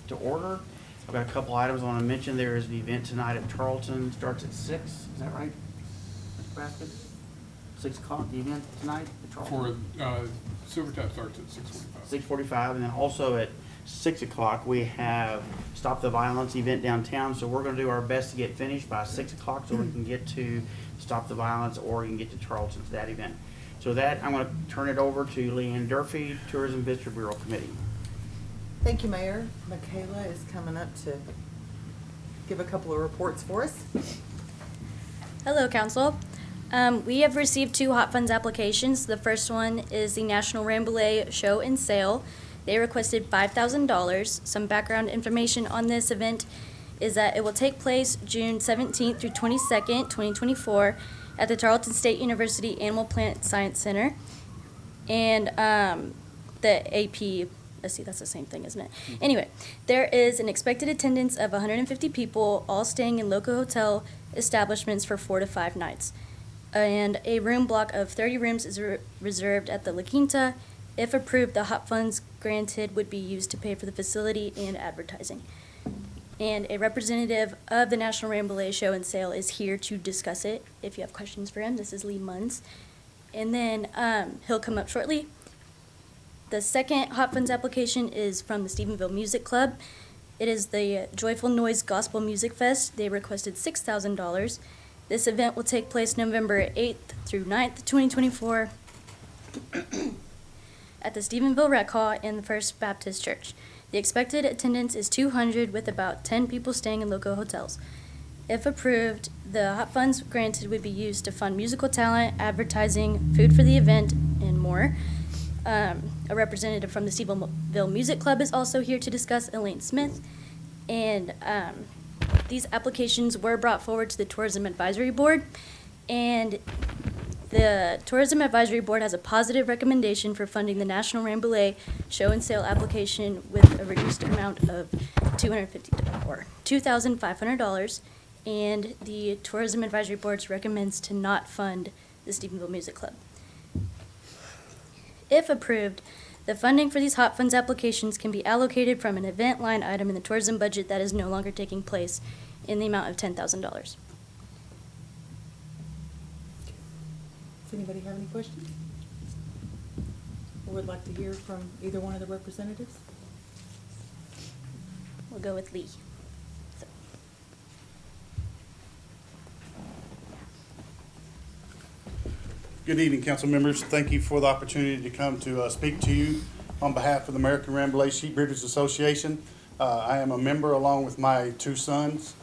to order. I've got a couple items I want to mention. There is the event tonight at Tarleton, starts at 6, is that right, Mr. Baskin? 6 o'clock, the event tonight at Tarleton? For Silver Tap starts at 6:45. 6:45, and then also at 6 o'clock, we have Stop the Violence event downtown, so we're gonna do our best to get finished by 6 o'clock so we can get to Stop the Violence, or you can get to Tarleton for that event. So that, I'm gonna turn it over to Leanne Durfee, Tourism Visitor Bureau Committee. Thank you, Mayor. Michaela is coming up to give a couple of reports for us. Hello, Council. We have received 2 Hot Funds applications. The first one is the National Rambouillet Show and Sale. They requested $5,000. Some background information on this event is that it will take place June 17th through 22nd, 2024 at the Tarleton State University Animal Plant Science Center. And the AP, let's see, that's the same thing, isn't it? Anyway, there is an expected attendance of 150 people, all staying in local hotel establishments for 4 to 5 nights. And a room block of 30 rooms is reserved at the La Quinta. If approved, the Hot Funds granted would be used to pay for the facility and advertising. And a representative of the National Rambouillet Show and Sale is here to discuss it. If you have questions for him, this is Lee Munns. And then he'll come up shortly. The second Hot Funds application is from the Stephenville Music Club. It is the Joyful Noise Gospel Music Fest. They requested $6,000. This event will take place November 8th through 9th, 2024 at the Stephenville Rec Hall and the First Baptist Church. The expected attendance is 200 with about 10 people staying in local hotels. If approved, the Hot Funds granted would be used to fund musical talent, advertising, food for the event, and more. A representative from the Stephenville Music Club is also here to discuss, Elaine Smith. And these applications were brought forward to the Tourism Advisory Board, and the Tourism Advisory Board has a positive recommendation for funding the National Rambouillet Show and Sale application with a reduced amount of $2,500, and the Tourism Advisory Board recommends to not fund the Stephenville Music Club. If approved, the funding for these Hot Funds applications can be allocated from an event line item in the tourism budget that is no longer taking place in the amount of $10,000. Does anybody have any questions? Or would like to hear from either one of the representatives? We'll go with Lee. Good evening, council members. Thank you for the opportunity to come to speak to you on behalf of the American Rambouillet Sheep Breeders Association. I am a member along with my 2 sons.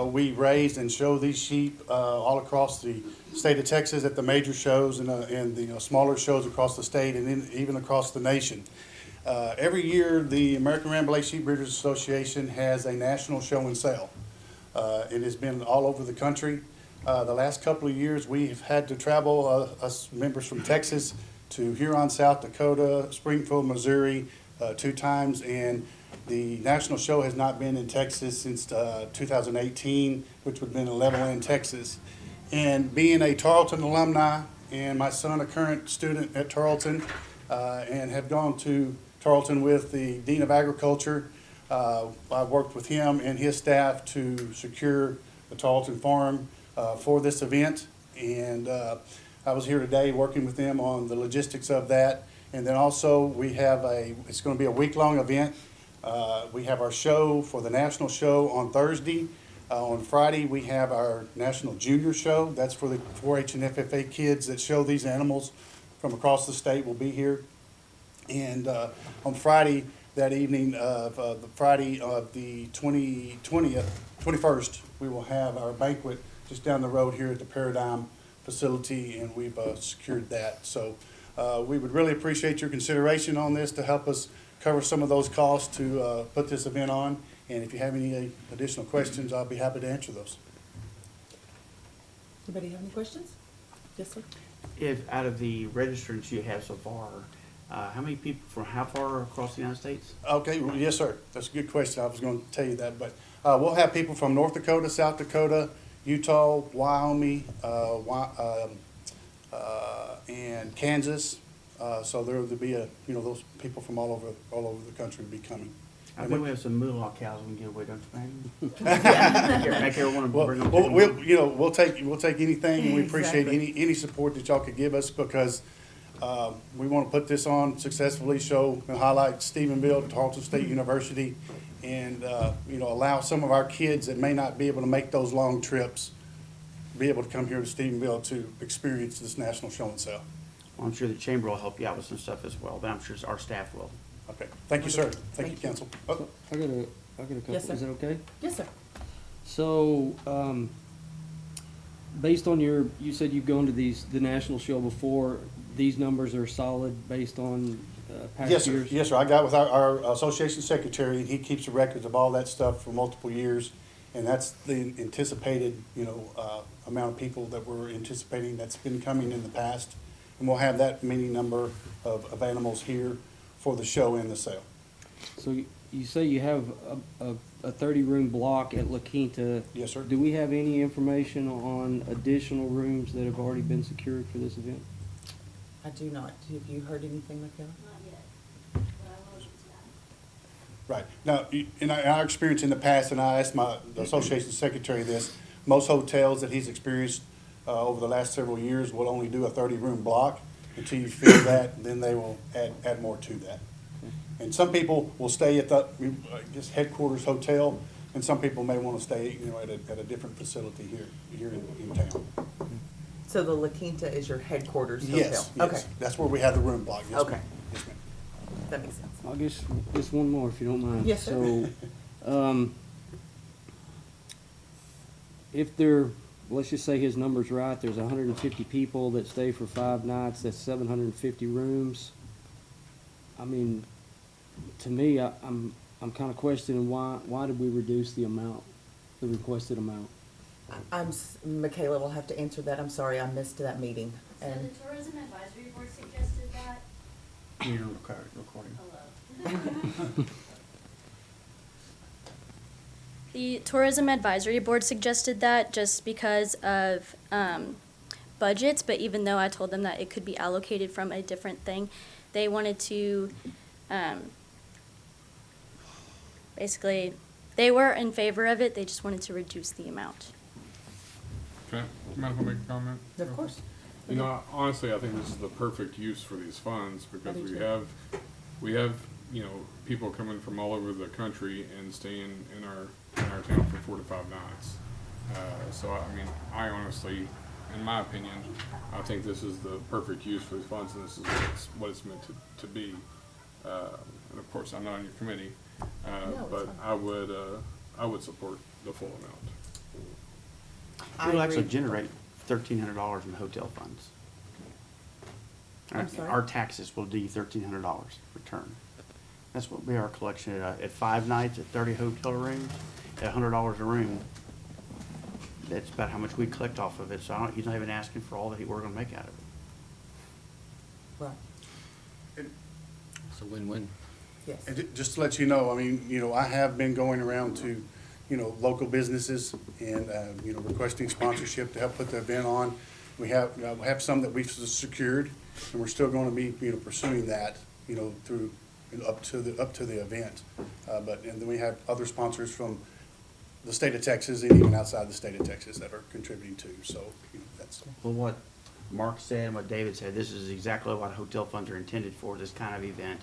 We raise and show these sheep all across the state of Texas at the major shows and the smaller shows across the state and even across the nation. Every year, the American Rambouillet Sheep Breeders Association has a national show and sale. It has been all over the country. The last couple of years, we've had to travel, us members from Texas, to Huron, South Dakota, Springfield, Missouri, 2 times, and the national show has not been in Texas since 2018, which would have been in Levelland, Texas. And being a Tarleton alumni, and my son a current student at Tarleton, and have gone to Tarleton with the Dean of Agriculture, I've worked with him and his staff to secure the Tarleton Farm for this event, and I was here today working with them on the logistics of that. And then also we have it's going to be a week-long event. We have our show for the national show on Thursday. On Friday we have our national junior show. That's for the 4-H and FFA kids that show these animals from across the state will be here. And on Friday that evening of the Friday of the 21st, we will have our banquet just down the road here at the Paradigm facility, and we've secured that. So we would really appreciate your consideration on this to help us cover some of those costs to put this event on. And if you have any additional questions, I'll be happy to answer those. Anybody have any questions? Yes, sir. If out of the registrants you have so far, how many people from how far across the United States? Okay, well, yes, sir. That's a good question. I was going to tell you that, but we'll have people from North Dakota, South Dakota, Utah, Wyoming, and Kansas. So there will be those people from all over the country will be coming. I think we have some moolah cows we can give away, don't you, man? Make everyone Well, bring them. we'll take anything, and we appreciate Exactly. any support that y'all could give us, because we want to put this on successfully, show and highlight Stephenville, Tarleton State University, and, allow some of our kids that may not be able to make those long trips, be able to come here to Stephenville to experience this national show and sell. Well, I'm sure the chamber will help you out with some stuff as well, but I'm sure our staff will. Okay, thank you, sir. Thank you, Thank you. council. Oh, I got a couple, Yes, sir. is that okay? Yes, sir. So, based on you said you've gone to the national show before, these numbers are solid based on past Yes, sir. years? Yes, sir. I got with our association secretary, and he keeps the records of all that stuff for multiple years. And that's the anticipated, amount of people that we're anticipating that's been coming in the past. And we'll have that many number of animals here for the show and the sale. So you say you have a 30-room block at La Quinta. Yes, sir. Do we have any information on additional rooms that have already been secured for this event? I do not. Have you heard anything, Michaela? Right. Now, in our experience in the past, and I asked the association secretary this, most hotels that he's experienced over the last several years will only do a 30-room block until you fill that, then they will add more to that. And some people will stay at the, headquarters hotel, and some people may want to stay, at a different facility here in town. So the La Quinta is your headquarters hotel? Yes, Okay, yes. That's where we have the room block. Yes, ma'am. Okay. Yes, ma'am. that makes sense. I guess just one more, if you don't mind. Yes, sir. So, if let's just say his number's right, there's 150 people that stay for 5 nights, that's 750 rooms. I mean, to me, I'm kind of questioning why did we reduce the amount, the requested amount? Michaela will have to answer that. I'm sorry, I missed that meeting. So the And Tourism Advisory Board suggested that. You're recording. Hello. The Tourism Advisory Board suggested that just because of budgets, but even though I told them that it could be allocated from a different thing, they wanted to, basically, they were in favor of it, they just wanted to reduce the amount. Okay, mind if I make a comment? of course. You know, honestly, I think this is the perfect use for these funds, because I do too. we have, people coming from all over the country and staying in our town for 4 to 5 nights. So, I mean, I honestly, in my opinion, I think this is the perfect use for these funds, and this is what it's meant to be. And of course, I'm not on your committee, No, it's but fine. I would support the full amount. I It'll actually agree. generate $1,300 in hotel funds. I'm sorry? Our taxes will do $1,300 return. That's what we are collection at 5 nights, at 30 hotel rooms, at $100 a room. That's about how much we collect off of it, so he's not even asking for all that we're gonna make out of it. Right, It's a win-win. yes. And just to let you know, I mean, I have been going around to, local businesses and, requesting sponsorship to help put the event on. We have some that we've secured, and we're still gonna be, pursuing that, through, up to the event. And then we have other sponsors from the state of Texas and even outside the state of Texas that are contributing too, so, that's. Well, what Mark said and what David said, this is exactly what hotel funds are intended for, this kind of event.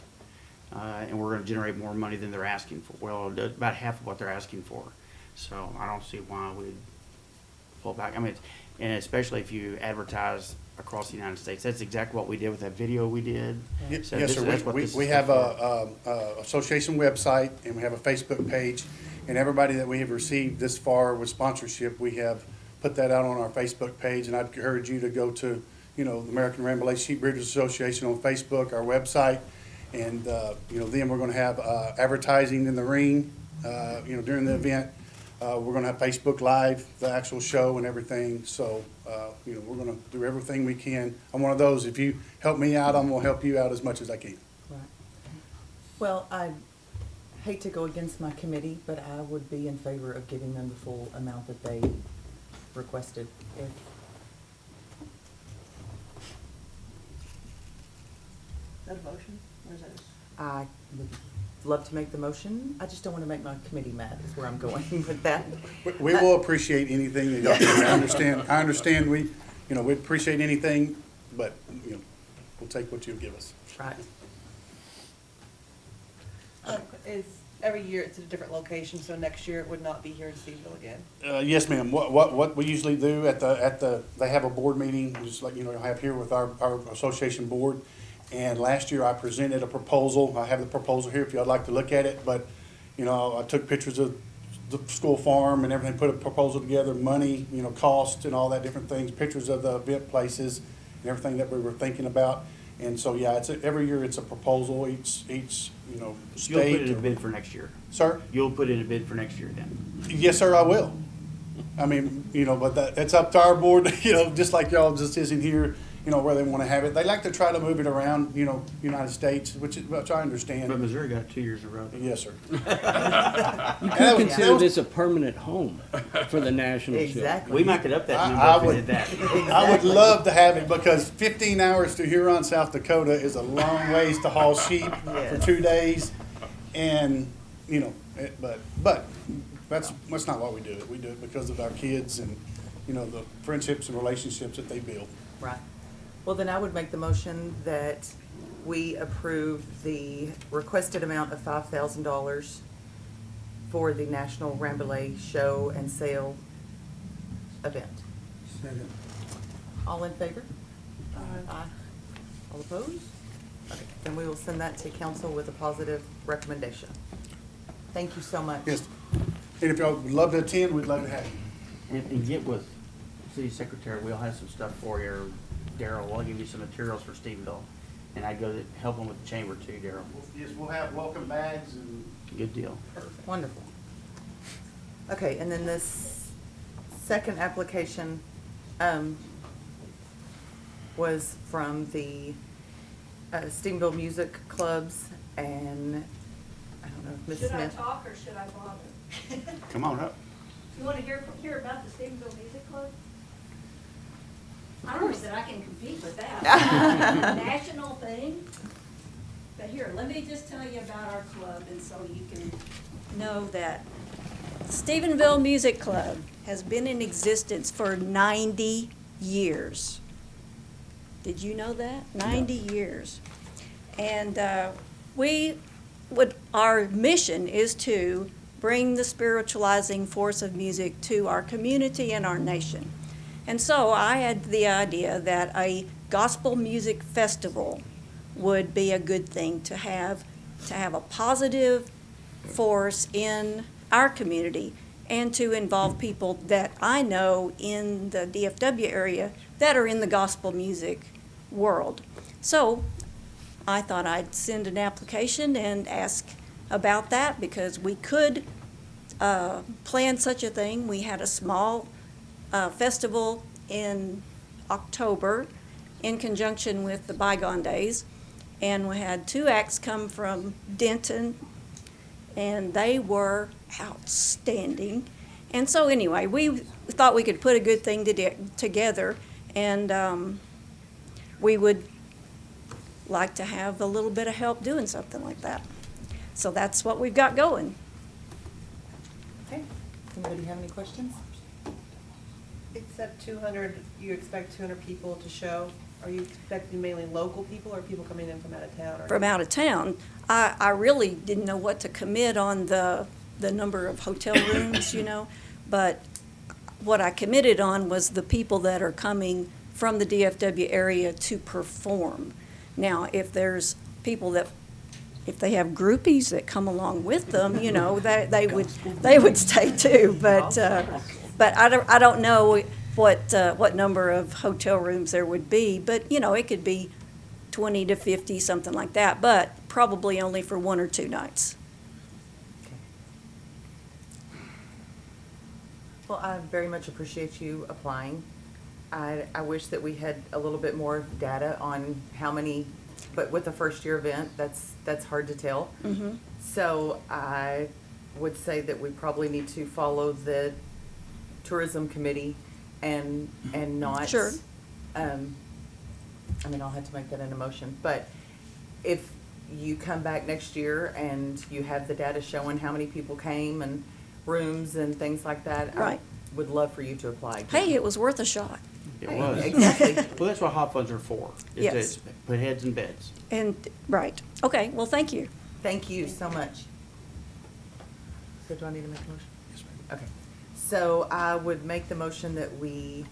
And we're gonna generate more money than they're asking for, well, about half of what they're asking for. So I don't see why we'd pull back. I mean, and especially if you advertise across the United States, that's exactly what we did with that video we did. Yes, So sir. that's what We this is we have for. a association website, and we have a Facebook page, and everybody that we have received this far with sponsorship, we have put that out on our Facebook page, and I'd encourage you to go to, the American Ramblay Sheep Breeders Association on Facebook, our website, and, then we're gonna have advertising in the ring, during the event. We're gonna have Facebook Live, the actual show and everything, so, we're gonna do everything we can. I'm one of those, if you help me out, I'm gonna help you out as much as I can. Right. Well, I hate to go against my committee, but I would be in favor of giving them the full amount that they requested. If That a motion, or is that? I would love to make the motion. I just don't want to make my committee mad, is where I'm going with that. We will appreciate anything that y'all do. I understand we appreciate anything, but, we'll take what you give us. Right. Is every year it's at a different location, so next year it would not be here in Stevensville again? Yes, ma'am. What we usually do they have a board meeting, just like, have here with our association board. And last year I presented a proposal. I have the proposal here if y'all like to look at it, but, I took pictures of the school farm and everything, put a proposal together, money, cost and all that different things, pictures of the event places and everything that we were thinking about. And so, yeah, every year it's a proposal, each You'll put state. in a bid for next year. Sir? You'll put in a bid for next year then. Yes, sir, I will. I mean, but it's up to our board, just like y'all just isn't here, where they want to have it. They like to try to move it around, United States, which I understand. But Missouri got it 2 years in a row. Yes, sir. You That could was- consider this a permanent home for the national show. Exactly. We might could up that I number if we would- did that. I would love to have it because 15 hours to Huron, South Dakota is a long ways to haul sheep for Yes. 2 days. And, but that's not why we do it. We do it because of our kids and, the friendships and relationships that they build. Right. Well, then I would make the motion that we approve the requested amount of $5,000 for the National Rambouillet Show and Sale event. Second. All in favor? Aye. All opposed? Okay, then we will send that to council with a positive recommendation. Thank you so much. Yes. And if y'all would love to attend, we'd love to have you. And get with city secretary, we'll have some stuff for you, or Daryl, I'll give you some materials for Stephenville. And I'd go to help them with the chamber too, Daryl. Yes, we'll have welcome bags and. Good deal. Wonderful. Okay, and then this second application, was from the, Stephenville Music Clubs, and I don't know if Ms. Should I Smith. talk or should I bother? Come on up. You want to hear about the Stephenville Music Club? I don't know that I can compete with that. National thing. But here, let me just tell you about our club, and so you can know that Stephenville Music Club has been in existence for 90 years. Did you know that? 90 years. And our mission is to bring the spiritualizing force of music to our community and our nation. And so I had the idea that a gospel music festival would be a good thing to have a positive force in our community and to involve people that I know in the DFW area that are in the gospel music world. So I thought I'd send an application and ask about that because we could plan such a thing. We had a small festival in October in conjunction with the Bygone Days, and we had 2 acts come from Denton, and they were outstanding. And so anyway, we thought we could put a good thing together, and we would like to have a little bit of help doing something like that. So that's what we've got going. Okay, anybody have any questions? Except 200, you expect 200 people to show? Are you expecting mainly local people or people coming in from out of town? From out of town. I really didn't know what to commit on the number of hotel rooms, but what I committed on was the people that are coming from the DFW area to perform. Now, if there's people that, if they have groupies that come along with them, that they would stay too. But I don't know what number of hotel rooms there would be. But it could be 20 to 50, something like that. But probably only for 1 or 2 nights. Well, I very much appreciate you applying. I wish that we had a little bit more data on how many, but with the first year event, that's hard to tell. Mm-hmm. So I would say that we probably need to follow the tourism committee and not. Sure. I'll have to make that an motion, but if you come back next year and you have the data showing how many people came and rooms and things like that. Right. I would love for you to apply. again. Hey, it was worth a shot. It Hey, was. exactly. Well, that's what hot funds are for. is Yes. it's put heads in beds. And, right. Okay, well, thank you. Thank you so much. So do I need to make a motion? Yes, ma'am. Okay. So I would make the motion that we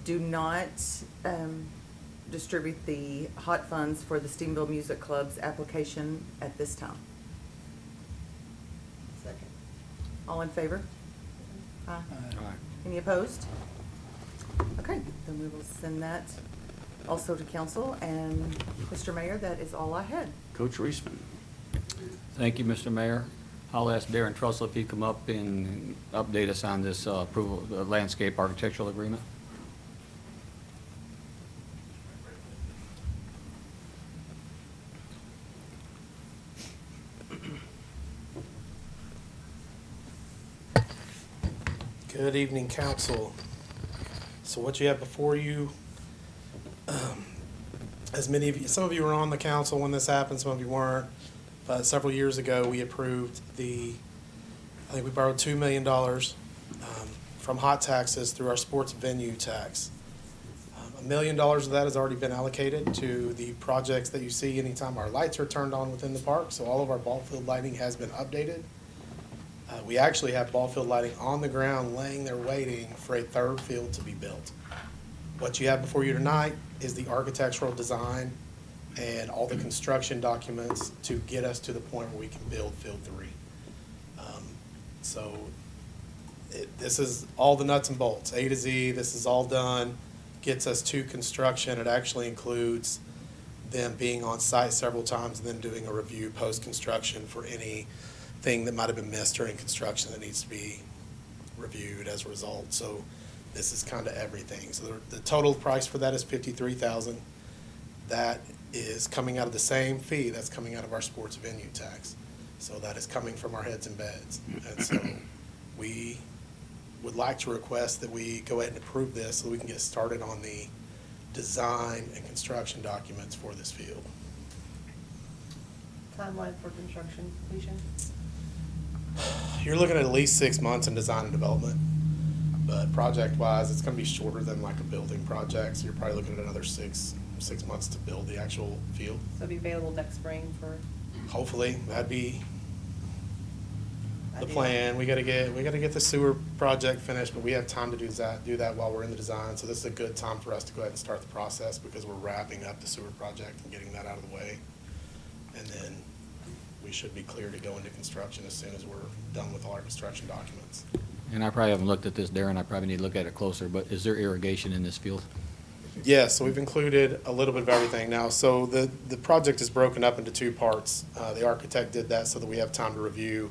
do not distribute the hot funds for the Stephenville Music Club's application at this time. Second. All in favor? Aye. Aye. Any opposed? Okay, then we will send that also to council. And Mr. Mayor, that is all I had. Coach Reisman. Thank you, Mr. Mayor. I'll ask Darren Trussell if he'd come up and update us on this approval, the landscape architectural agreement. Good evening, council. So what you have before you, as many of you, some of you were on the council when this happened, some of you weren't, but several years ago, we approved I think we borrowed $2 million from hot taxes through our sports venue tax. $1 million of that has already been allocated to the projects that you see anytime our lights are turned on within the park, so all of our ball field lighting has been updated. We actually have ball field lighting on the ground laying there waiting for a third field to be built. What you have before you tonight is the architectural design and all the construction documents to get us to the point where we can build Field 3. This is all the nuts and bolts, A to Z, this is all done, gets us to construction. It actually includes them being on site several times and then doing a review post-construction for anything that might have been missed during construction that needs to be reviewed as a result. So this is kind of everything. So the total price for that is $53,000. That is coming out of the same fee that's coming out of our sports venue tax. So that is coming from our heads and beds. And so we would like to request that we go ahead and approve this so we can get started on the design and construction documents for this field. Timeline for construction completion? You're looking at least 6 months in design and development, but project-wise, it's gonna be shorter than like a building project, so you're probably looking at another six months to build the actual field. So it'll be available next spring for? Hopefully, that'd be the ideal. plan. We gotta get the sewer project finished, but we have time to do that while we're in the design, so this is a good time for us to go ahead and start the process because we're wrapping up the sewer project and getting that out of the way. And then we should be clear to go into construction as soon as we're done with all our construction documents. And I probably haven't looked at this, Darren, I probably need to look at it closer, but is there irrigation in this field? Yes, so we've included a little bit of everything now. So the project is broken up into two parts. The architect did that so that we have time to review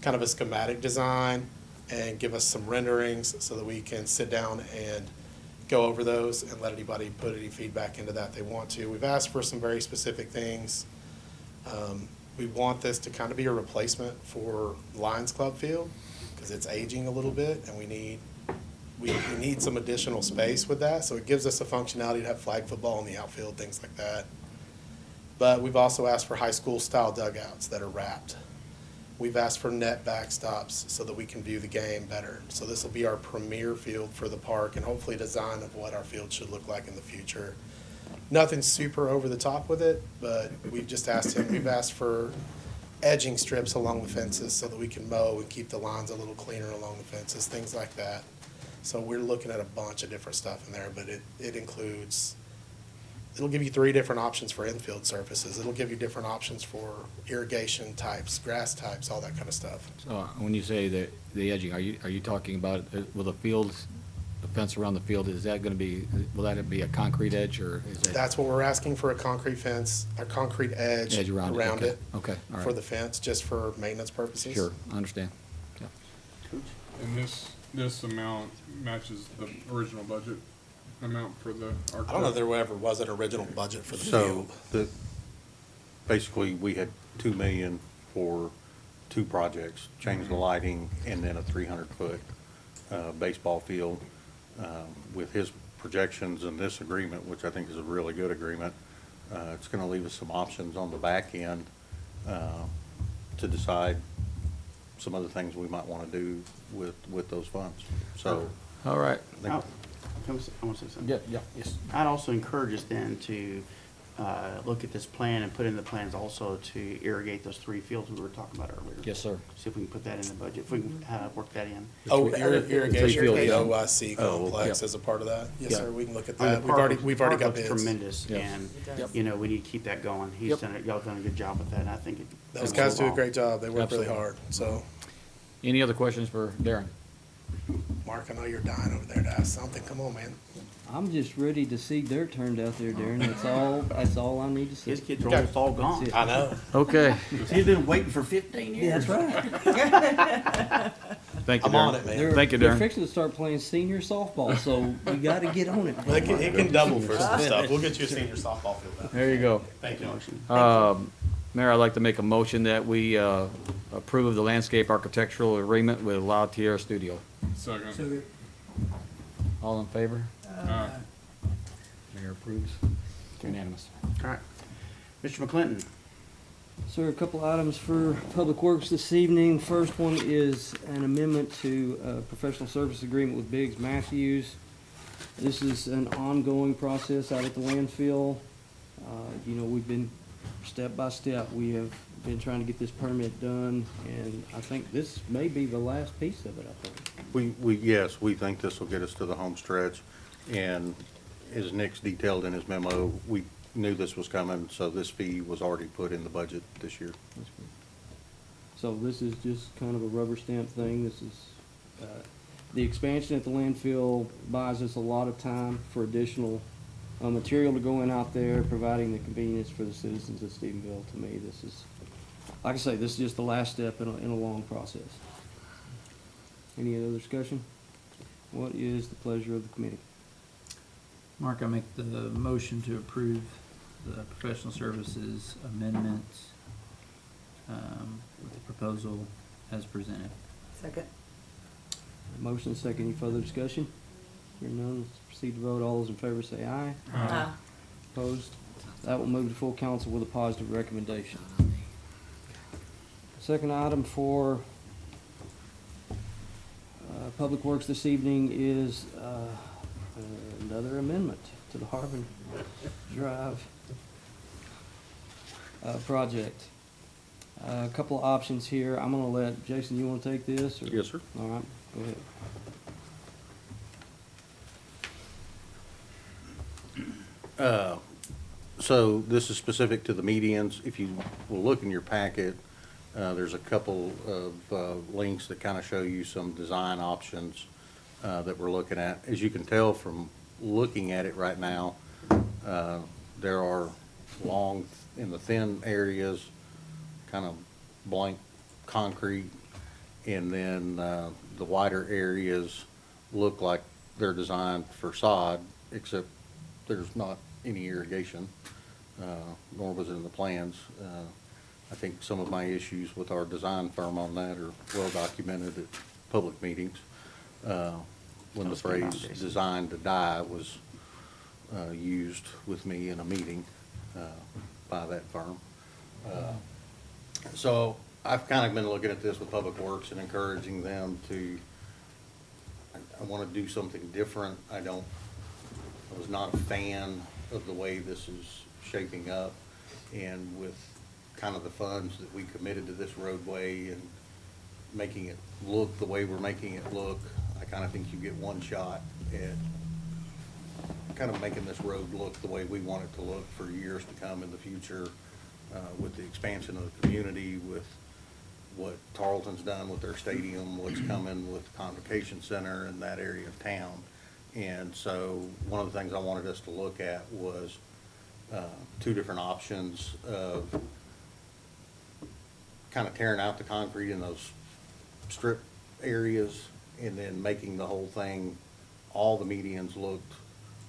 kind of a schematic design and give us some renderings so that we can sit down and go over those and let anybody put any feedback into that they want to. We've asked for some very specific things. We want this to kind of be a replacement for Lions Club field because it's aging a little bit and we need some additional space with that. So it gives us a functionality to have flag football in the outfield, things like that. But we've also asked for high school style dugouts that are wrapped. We've asked for net backstops so that we can view the game better. So this will be our premier field for the park and hopefully design of what our field should look like in the future. Nothing super over the top with it, but we've asked for edging strips along the fences so that we can mow and keep the lines a little cleaner along the fences, things like that. So we're looking at a bunch of different stuff in there, but it includes, it'll give you 3 different options for infield surfaces. It'll give you different options for irrigation types, grass types, all that kind of stuff. So when you say the edging, are you talking about, will the fence around the field, is that gonna be, will that be a concrete edge or is that? That's what we're asking for, a concrete fence, a concrete edge Edge around it, okay. it. Okay, all right. For the fence, just for maintenance purposes. Sure, I understand. Yeah. And this amount matches the original budget amount for the architect? I don't know if there ever was an original budget for the So, field. basically, we had 2 million for 2 projects, change the lighting, and then a 300-foot baseball field. With his projections and this agreement, which I think is a really good agreement, It's gonna leave us some options on the back end, to decide some other things we might wanna do with those funds. So, All right. I think- I want to say something. Yes. I'd also encourage us then to look at this plan and put in the plans also to irrigate those 3 fields we were talking about earlier. Yes, sir. See if we can put that in the budget, if we can work that in. Oh, The other field. irrigation, Field, the yeah. OIC Oh, complex yeah. as a part of that. Yes, Yeah. sir, we can look at I mean, that. the We've already got park looks bids. Tremendous, Yeah. and, It does. you know, we need to keep that going. He's Yep. done it, y'all done a good job with that, and I think it. Those it's guys do a involved. great job. They work really Absolutely. hard. So, Any other questions for Darren? Mark, I know you're dying over there to ask something. Come on, man. I'm just ready to see dirt turned out there, Darren. That's all I need to see. His kids are almost all gone. That's it. I know. Okay. He's been waiting for 15 years. right. Thank you, I'm on Darren. it, man. Thank you, They're Darren. fixing to start playing senior softball, so we gotta get on it. Well, it can double for some stuff. We'll get you a senior softball field out. There you go. Thank you. Mayor, I'd like to make a motion that we approve the landscape architectural agreement with La Tierra Studio. Second. All in favor? Aye. Mayor approves. It's unanimous. All right. Mr. McClinton, Sir, a couple items for Public Works this evening. First one is an amendment to a professional service agreement with Biggs Matthews. This is an ongoing process out at the landfill. You know, we've been step by step, we have been trying to get this permit done, and I think this may be the last piece of it, I think. Yes, we think this will get us to the home stretch. And as Nick's detailed in his memo, we knew this was coming, so this fee was already put in the budget this year. That's good. So this is just kind of a rubber stamp thing. This is, the expansion at the landfill buys us a lot of time for additional material to go in out there, providing the convenience for the citizens of Stephenville. To me, this is, like I say, this is just the last step in a long process. Any other discussion? What is the pleasure of the committee? Mark, I make the motion to approve the professional services amendment with the proposal as presented. Second. Motion second. Any further discussion? Hearing none, let's proceed to vote. All those in favor say aye. Aye. Opposed? That will move to full council with a positive recommendation. Second item for Public Works this evening is another amendment to the Harbin Drive project. A couple of options here. I'm gonna let, Jason, you wanna take this? Or- Yes, sir. All right, go ahead. So this is specific to the medians. If you will look in your packet, there's a couple of links that kind of show you some design options that we're looking at. As you can tell from looking at it right now, there are long, in the thin areas, kind of blank concrete, and then the wider areas look like they're designed for sod, except there's not any irrigation, nor was it in the plans. I think some of my issues with our design firm on that are well documented at public meetings. When the phrase "designed to die" was used with me in a meeting by that firm. So I've kind of been looking at this with Public Works and encouraging them to, I want to do something different. I was not a fan of the way this is shaping up, and with kind of the funds that we committed to this roadway and making it look the way we're making it look, I kind of think you get one shot at kind of making this road look the way we want it to look for years to come in the future, with the expansion of the community, with what Tarleton's done with their stadium, what's coming with the Convocation Center in that area of town. And so one of the things I wanted us to look at was two different options of kind of tearing out the concrete in those strip areas and then making the whole thing, all the medians looked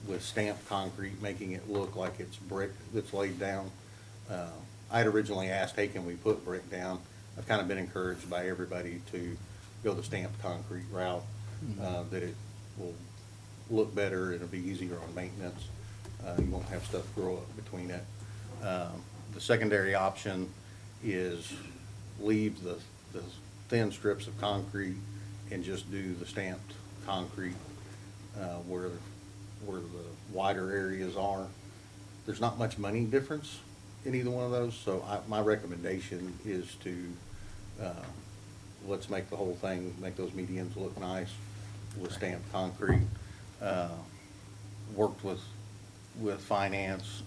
with stamped concrete, making it look like it's brick that's laid down. I had originally asked, hey, can we put brick down? I've kind of been encouraged by everybody to go the stamped concrete route, that it will look better, it'll be easier on maintenance. You won't have stuff grow up between it. The secondary option is leave the thin strips of concrete and just do the stamped concrete where the wider areas are. There's not much money difference in either one of those, so my recommendation is to, let's make the whole thing, make those medians look nice with stamped concrete. Worked with finance.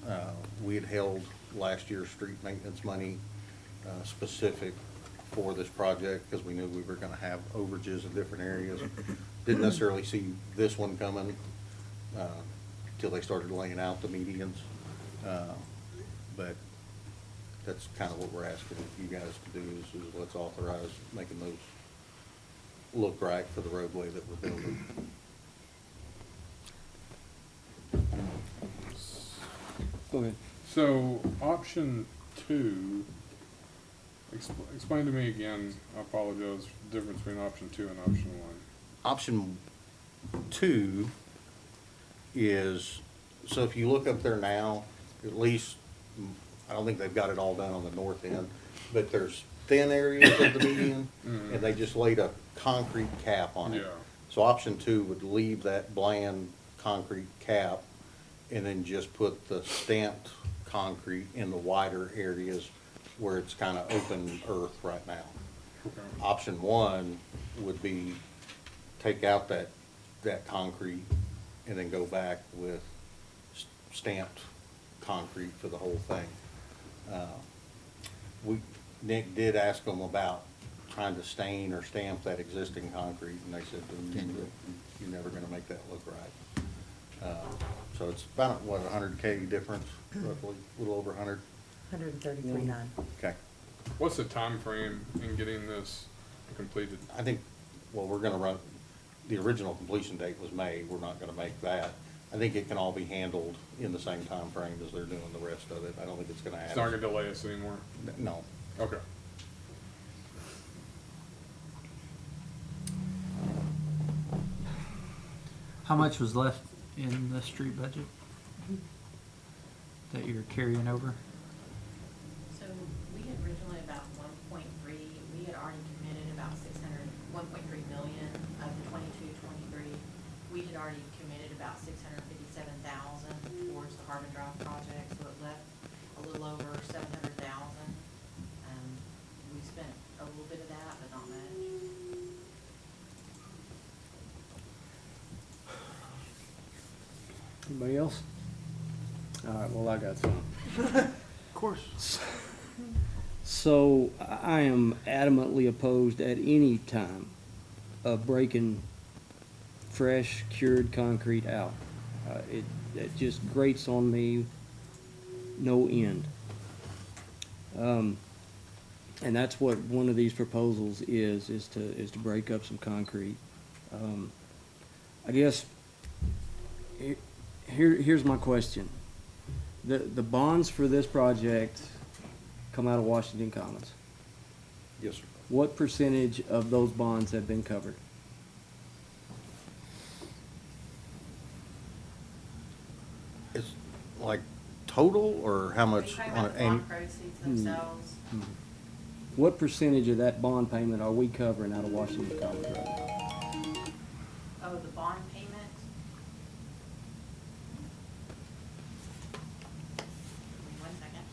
We had held last year's street maintenance money specific for this project because we knew we were gonna have overages in different areas. Didn't necessarily see this one coming till they started laying out the medians. But that's kind of what we're asking you guys to do is let's authorize making those look right for the roadway that we're building. Go ahead. So, option 2, explain to me again, I apologize, the difference between option 2 and option 1. Option 2 is, so if you look up there now, at least, I don't think they've got it all done on the north end, but there's thin areas of the median, and they just laid a concrete cap on it. Yeah. So option 2 would leave that bland concrete cap and then just put the stamped concrete in the wider areas where it's kind of open earth right now. Okay. Option 1 would be take out that concrete and then go back with stamped concrete for the whole thing. Nick did ask them about trying to stain or stamp that existing concrete, and they said, you're never gonna make that look right. So it's about, what, $100K difference, roughly, a little over 100? 133.9. Okay. What's the time frame in getting this completed? I think, well, we're gonna run, the original completion date was May, we're not gonna make that. I think it can all be handled in the same time frame as they're doing the rest of it. I don't think it's gonna add. It's not gonna delay us anymore? No. Okay. How much was left in the street budget that you're carrying over? So we had originally about 1.3, we had already committed about 1.3 million of the 22-23. We had already committed about 657,000 towards the Harbin Drive project, so it left a little over 700,000. We spent a little bit of that, but not much. Anybody else? All right, well, I got some. Of course. So I am adamantly opposed at any time of breaking fresh cured concrete out. It just grates on me no end. And that's what one of these proposals is to break up some concrete. I guess here's my question. The bonds for this project come out of Washington Commons. Yes, sir. What percentage of those bonds have been covered? It's like total or how Are much you talking on about it? the bond proceeds themselves? What percentage of that bond payment are we covering out of Washington Commons right now? Oh, the bond payment? Give me 1 second.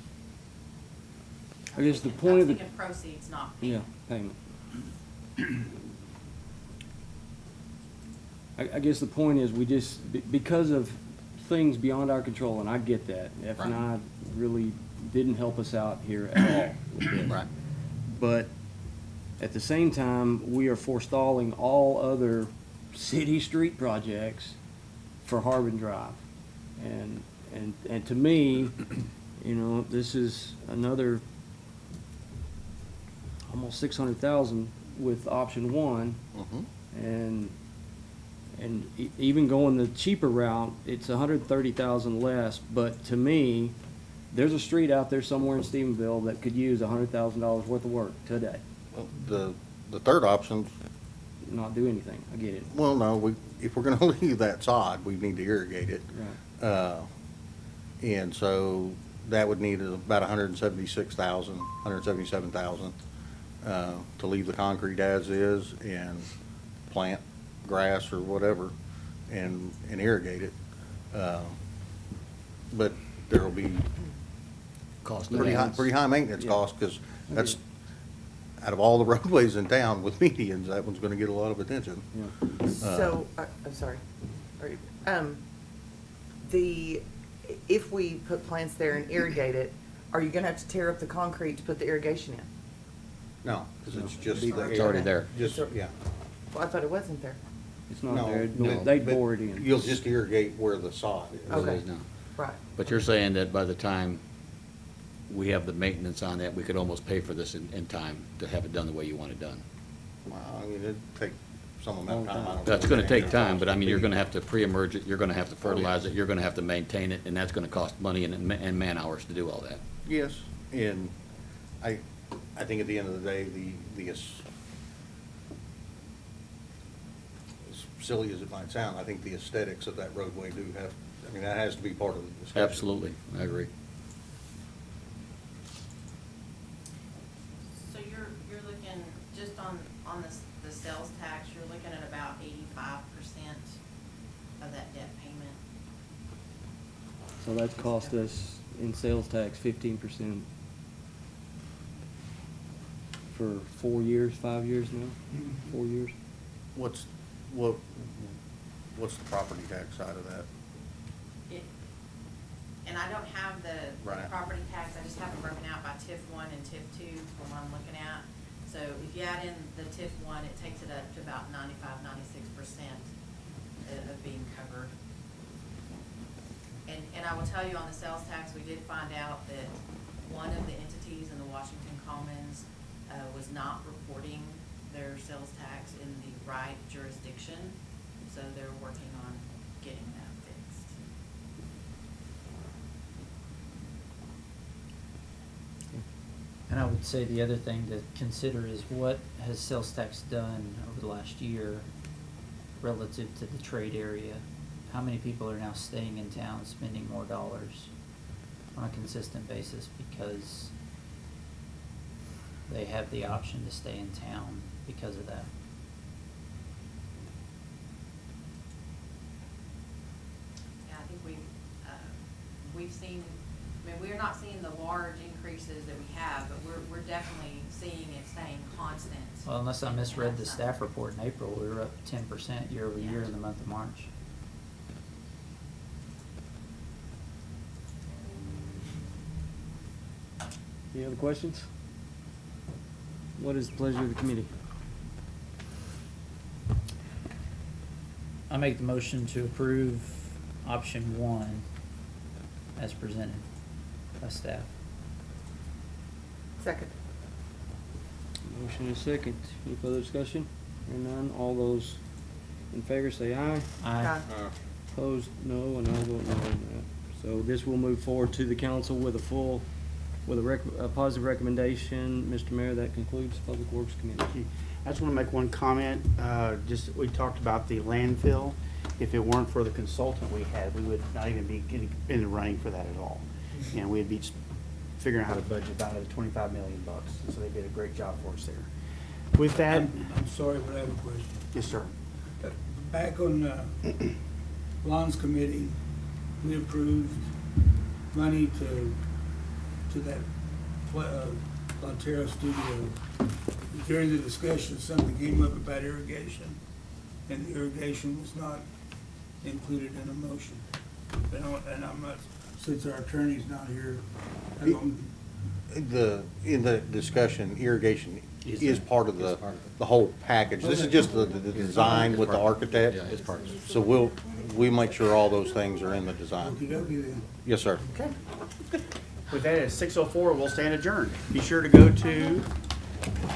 I guess the I'm point of the, thinking proceeds, not yeah, payment. payment. I guess the point is we just, because of things beyond our control, and I get that. F and I really didn't help us out here at all with this. Right. But at the same time, we are forestalling all other city street projects for Harbin Drive. And to me, you know, this is another almost 600,000 with option 1. Mhm. And even going the cheaper route, it's 130,000 less, but to me, there's a street out there somewhere in Stephenville that could use $100,000 worth of work today, Well, the third option, not do anything, I get it. well, no, if we're gonna leave that sod, we need to irrigate it. Right. And so that would need about 176,000, 177,000 to leave the concrete as is and plant grass or whatever and irrigate it. But there will be Cost pretty high maintenance costs, because that's, out of all the roadways in town with medians, that one's gonna get a lot of attention. So, I'm sorry. Are you- if we put plants there and irrigate it, are you gonna have to tear up the concrete to put the irrigation in? No, because it's just. It's already there. Just, yeah. Well, I thought it wasn't there. It's not No, there. no. They'd But bore it in. You'll just irrigate where the sod is. Okay. It is now. Right. But you're saying that by the time we have the maintenance on that, we could almost pay for this in time to have it done the way you want it done? Well, I mean, it'd take some amount of time. I don't know That's what gonna the take annual time, cost but I would mean, you're be. gonna have to pre-emerge it, you're gonna have to fertilize it, you're gonna have to maintain it, and that's gonna cost money and man-hours to do all that. Yes, and I think at the end of the day, as silly as it might sound, I think the aesthetics of that roadway do have, I mean, that has to be part of the discussion. Absolutely, I agree. So you're looking, just on the sales tax, you're looking at about 85% of that debt payment. So that's cost us in sales tax 15% for 4 years, 5 years now? 4 years? What's the property tax side of that? And I don't have the Right. property tax, I just have them broken out by TIF 1 and TIF 2 from what I'm looking at. So if you add in the TIF 1, it takes it up to about 95–96% of being covered. And I will tell you, on the sales tax, we did find out that one of the entities in the Washington Commons was not reporting their sales tax in the right jurisdiction, so they're working on getting that fixed. And I would say the other thing to consider is what has sales tax done over the last year relative to the trade area? How many people are now staying in town, spending more dollars on a consistent basis because they have the option to stay in town because of that? Yeah, I think we've seen, I mean, we're not seeing the large increases that we have, but we're definitely seeing it staying constant. Well, unless I And misread the that's staff something. report in April, we were up 10% year over year in the month of March. Any other questions? What is the pleasure of the committee? I make the motion to approve option 1 as presented by staff. Second. Motion is second. Any further discussion? Hearing none, all those in favor say aye. Aye. Opposed, no, and I'll vote no on that. So this will move forward to the council with a positive recommendation. Mr. Mayor, that concludes Public Works Committee. I just want to make one comment. We talked about the landfill. If it weren't for the consultant we had, we would not even be getting in the running for that at all. And we'd be figuring out how to budget about another $25 million. So they did a great job for us there. With that, I'm sorry, but I have a question. yes, sir. Back on Lon's committee, we approved money to that Plantera studio. During the discussion, something came up about irrigation, and the irrigation was not included in the motion. And I'm not, since our attorney's not here, I don't, In the discussion, irrigation is part of the whole package. This is just the design with the architect. Yeah, it's part of it. So we make sure all those things are in the design. okey-dokey then. Yes, sir. Okay. With that, at 6:04, we'll stand adjourned. Be sure to go to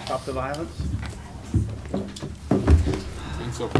Stop the Violence. And so.